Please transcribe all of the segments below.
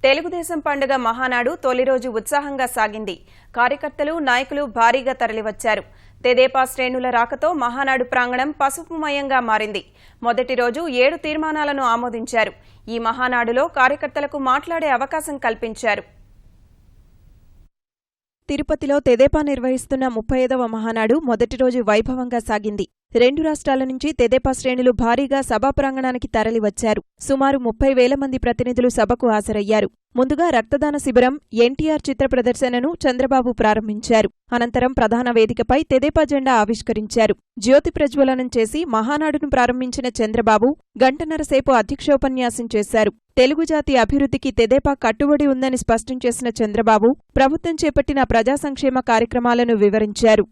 తెలుగుదేశం పండుగ మహానాడు తొలి రోజు ఉత్సాహంగా సాగింది. కార్యకర్తలు, నాయకులు భారీగా తరలివచ్చారు. తెదేపా శ్రేణుల రాకతో మహానాడు ప్రాంగణం పసుపుమయంగా మారింది. మొదటి రోజు 7 తీర్మానాలను ఆమోదించారు. ఈ మహానాడులో కార్యకర్తలకు మాట్లాడే అవకాశం కల్పించారు. తిరుపతిలో తెదేపా నిర్వహిస్తున్న 35వ మహానాడు మొదటి రోజు వైభవంగా సాగింది. 2 రాష్ట్రాల నుంచి తెదేపా శ్రేణులు భారీగా సభా ప్రాంగణానికి తరలివచ్చారు. సుమారు 30,000 మంది ప్రతినిధులు సభకు హాజరయ్యారు. ముందుగా రక్తదాన శిబిరం, ఎన్టీఆర్ చిత్ర ప్రదర్శనను చంద్రబాబు ప్రారంభించారు. అనంతరం ప్రధాన వేదికపై తెదేపా జెండా ఆవిష్కరించారు. జ్యోతి ప్రజ్వలనం చేసి మహానాడును ప్రారంభించిన చంద్రబాబు గంటన్నరసేపు అధ్యక్షోపన్యాసం చేశారు. తెలుగు జాతి అభివృద్ధికి తెదేపా కట్టుబడి ఉందని స్పష్టం చేసిన చంద్రబాబు ప్రభుత్వం చేపట్టిన ప్రజా సంక్షేమ కార్యక్రమాలను వివరించారు.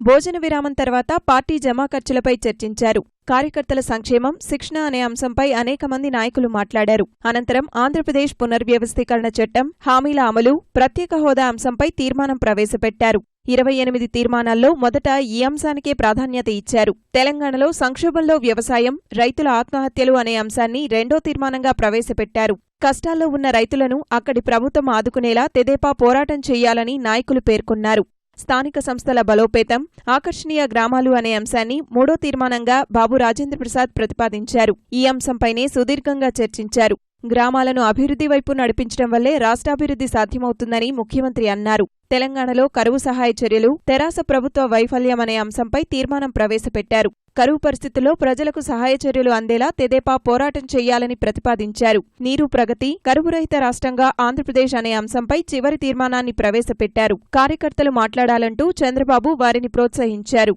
భోజన విరామం తర్వాత పార్టీ జమా ఖర్చులపై చర్చించారు. కార్యకర్తల సంక్షేమం, శిక్షణ అనే అంశంపై అనేక మంది నాయకులు మాట్లాడారు. అనంతరం ఆంధ్రప్రదేశ్ పునర్వ్యవస్థీకరణ చట్టం, హామీల అమలు, ప్రత్యేక హోదా అంశంపై తీర్మానం ప్రవేశపెట్టారు. 28 తీర్మానాల్లో మొదట ఈ అంశానికే ప్రాధాన్యత ఇచ్చారు. తెలంగాణలో సంక్షోభంలో వ్యవసాయం, రైతుల ఆత్మహత్యలు అనే అంశాన్ని రెండో తీర్మానంగా ప్రవేశపెట్టారు. కష్టాల్లో ఉన్న రైతులను అక్కడి ప్రభుత్వం ఆదుకునేలా తెదేపా పోరాటం చెయ్యాలని నాయకులు పేర్కొన్నారు. స్థానిక సంస్థల బలోపేతం, ఆకర్షణీయ గ్రామాలు అనే అంశాన్ని మూడో తీర్మానంగా బాబు రాజేంద్రప్రసాద్ ప్రతిపాదించారు. ఈ అంశంపైనే సుదీర్ఘంగా చర్చించారు. గ్రామాలను అభివృద్ధి వైపు నడిపించడం వల్లే రాష్ట్రాభివృద్ధి సాధ్యమవుతుందని ముఖ్యమంత్రి అన్నారు. తెలంగాణలో కరువు సహాయ చర్యలు, తెరాస ప్రభుత్వ వైఫల్యం అనే అంశంపై తీర్మానం ప్రవేశపెట్టారు. కరువు పరిస్థితుల్లో ప్రజలకు సహాయ చర్యలు అందేలా తెదేపా పోరాటం చెయ్యాలని ప్రతిపాదించారు. నీరు ప్రగతి, కరువు రహిత రాష్ట్రంగా ఆంధ్రప్రదేశ్ అనే అంశంపై చివరి తీర్మానాన్ని ప్రవేశపెట్టారు. కార్యకర్తలు మాట్లాడాలంటూ చంద్రబాబు వారిని ప్రోత్సహించారు.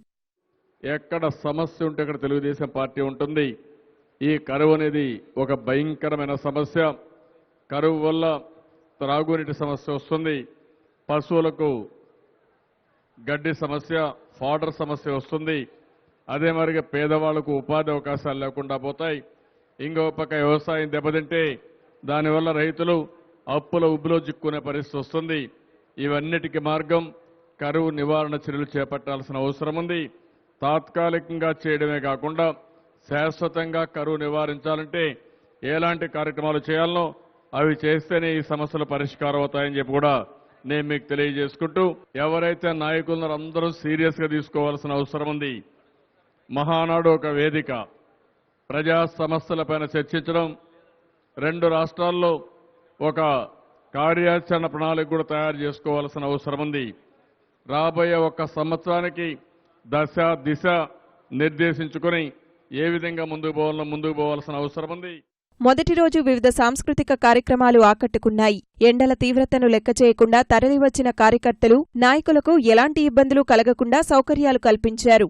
ఎక్కడ సమస్య ఉంటే అక్కడ తెలుగుదేశం పార్టీ ఉంటుంది. ఈ కరువు అనేది ఒక భయంకరమైన సమస్య. కరువు వల్ల త్రాగునీటి సమస్య వస్తుంది, పశువులకు గడ్డి సమస్య, ఫాడర్ సమస్య వస్తుంది. అదే మరిగా పేదవాళ్లకు ఉపాధి అవకాశాలు లేకుండా పోతాయి. ఇంకో పక్క వ్యవసాయం దెబ్బతింటే దానివల్ల రైతులు అప్పుల ఉబ్బులో చిక్కునే పరిస్థితి వస్తుంది. ఇవన్నిటికీ మార్గం కరువు నివారణ చర్యలు చేపట్టాల్సిన అవసరం ఉంది. తాత్కాలికంగా చేయడమే కాకుండా శాశ్వతంగా కరువు నివారించాలంటే ఎలాంటి కార్యక్రమాలు చేయాలనో అవి చేస్తేనే ఈ సమస్యలు పరిష్కారం అవుతాయని చెప్పి కూడా నేను మీకు తెలియజేసుకుంటూ, ఎవరైతే నాయకులను అందరూ సీరియస్గా తీసుకోవాల్సిన అవసరం ఉంది. మహానాడు ఒక వేదిక, ప్రజా సమస్యలపైన చర్చించడం, 2 రాష్ట్రాల్లో ఒక కార్యాచరణ ప్రణాళిక కూడా తయారు చేసుకోవాల్సిన అవసరం ఉంది. రాబోయే 1 సంవత్సరానికి దశ దిశ నిర్దేశించుకుని ఏ విధంగా ముందుకు పోవాల్సిన అవసరం ఉంది. మొదటి రోజు వివిధ సాంస్కృతిక కార్యక్రమాలు ఆకట్టుకున్నాయి. ఎండల తీవ్రతను లెక్క చేయకుండా తరలివచ్చిన కార్యకర్తలు, నాయకులకు ఎలాంటి ఇబ్బందులు కలగకుండా సౌకర్యాలు కల్పించారు.